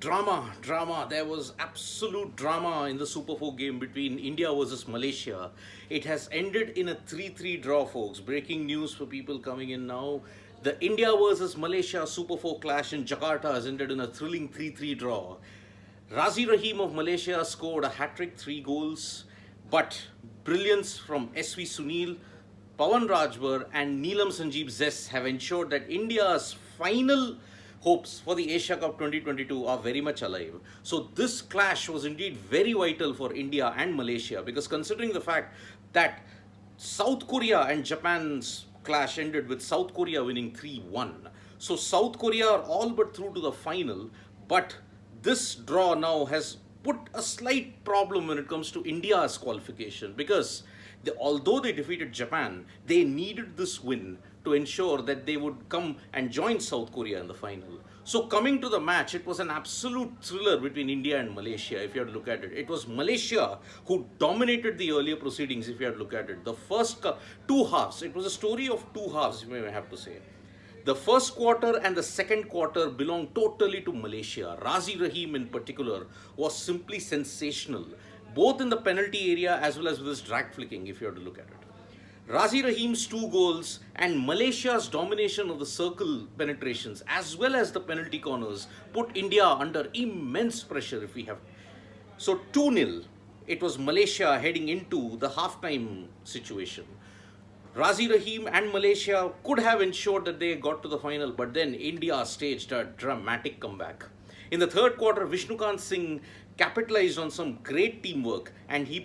Drama. There was absolute drama in the Super 4 game between India versus Malaysia. It has ended in a 3-3 draw, folks. Breaking news for people coming in now. The India versus Malaysia Super 4 clash in Jakarta has ended in a thrilling 3-3 draw. Razi Rahim of Malaysia scored a hat-trick, 3 goals. But brilliance from SV Sunil, Pawan Rajbar and Neelam Sanjeev Zes have ensured that India's final hopes for the Asia Cup 2022 are very much alive. So this clash was indeed very vital for India and Malaysia, because considering the fact that South Korea and Japan's clash ended with South Korea winning 3-1. So South Korea are all but through to the final, but this draw now has put a slight problem when it comes to India's qualification, because although they defeated Japan, they needed this win to ensure that they would come and join South Korea in the final. So coming to the match, it was an absolute thriller between India and Malaysia, if you had to look at it. It was Malaysia who dominated the earlier proceedings, if you had to look at it. The first 2 halves, it was a story of 2 halves, you may have to say. The first quarter and the second quarter belonged totally to Malaysia. Razi Rahim in particular was simply sensational, both in the penalty area as well as with his drag flicking, if you have to look at it. Razi Rahim's 2 goals and Malaysia's domination of the circle penetrations as well as the penalty corners put India under immense pressure, if we have. So 2-0, it was Malaysia heading into the halftime situation. Razi Rahim and Malaysia could have ensured that they got to the final, but then India staged a dramatic comeback. In the third quarter, Vishnukant Singh capitalized on some great teamwork and he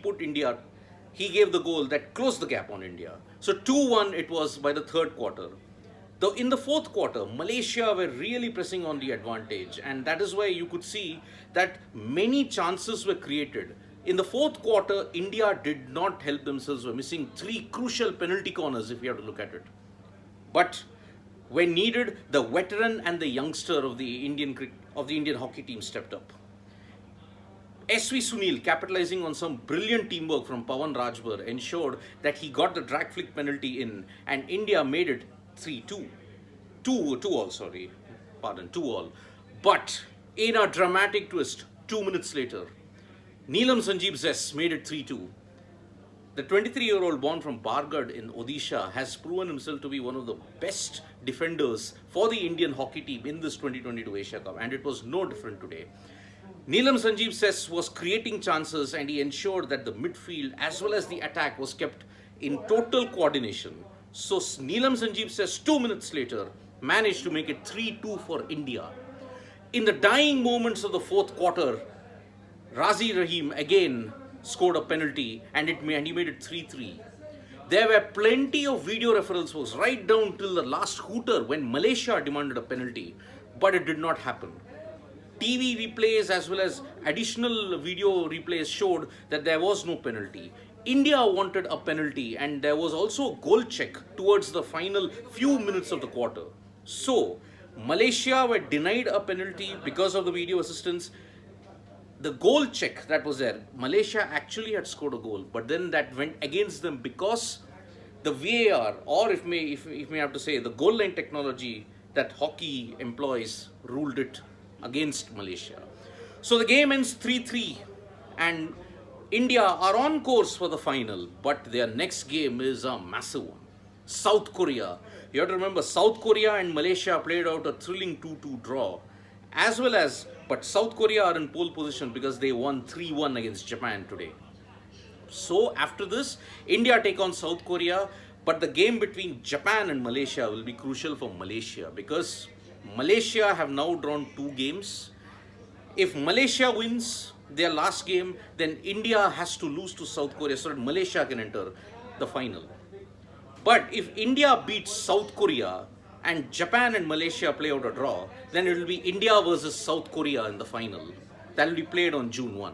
gave the goal that closed the gap on India. So 2-1 it was by the third quarter. Though in the fourth quarter, Malaysia were really pressing on the advantage, and that is why you could see that many chances were created. In the fourth quarter, India did not help themselves by missing 3 crucial penalty corners, if you have to look at it. But when needed, the veteran and the youngster of the Indian hockey team stepped up. SV Sunil, capitalizing on some brilliant teamwork from Pawan Rajbar, ensured that he got the drag flick penalty in, and India made it 3-2. 2-all. But in a dramatic twist, 2 minutes later, Neelam Sanjeev Zes made it 3-2. The 23-year-old born from Bargarh in Odisha has proven himself to be one of the best defenders for the Indian hockey team in this 2022 Asia Cup, and it was no different today. Neelam Sanjeev Zes was creating chances and he ensured that the midfield as well as the attack was kept in total coordination. So Neelam Sanjeev Zes 2 minutes later managed to make it 3-2 for India. In the dying moments of the fourth quarter, Razi Rahim again scored a penalty and he made it 3-3. There were plenty of video referrals, folks, right down till the last hooter when Malaysia demanded a penalty, but it did not happen. TV replays as well as additional video replays showed that there was no penalty. India wanted a penalty and there was also a goal check towards the final few minutes of the quarter. So Malaysia were denied a penalty because of the video assistance. The goal check that was there, Malaysia actually had scored a goal, but then that went against them because the VAR, or if may have to say, the goal line technology that hockey employs ruled it against Malaysia. So the game ends 3-3 and India are on course for the final, but their next game is a massive one. South Korea. You have to remember, South Korea and Malaysia played out a thrilling 2-2 draw, but South Korea are in pole position because they won 3-1 against Japan today. So after this, India take on South Korea, but the game between Japan and Malaysia will be crucial for Malaysia because Malaysia have now drawn 2 games. If Malaysia wins their last game, then India has to lose to South Korea so that Malaysia can enter the final. But if India beats South Korea and Japan and Malaysia play out a draw, then it will be India versus South Korea in the final. That will be played on June 1.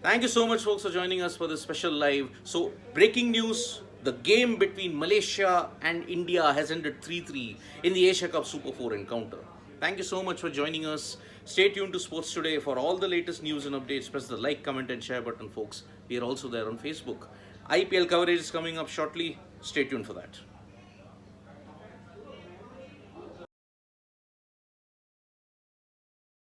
Thank you so much, folks, for joining us for this special live. So, breaking news. The game between Malaysia and India has ended 3-3 in the Asia Cup Super 4 encounter. Thank you so much for joining us. Stay tuned to Sports Today for all the latest news and updates. Press the like, comment and share button, folks. We are also there on Facebook. IPL coverage is coming up shortly. Stay tuned for that.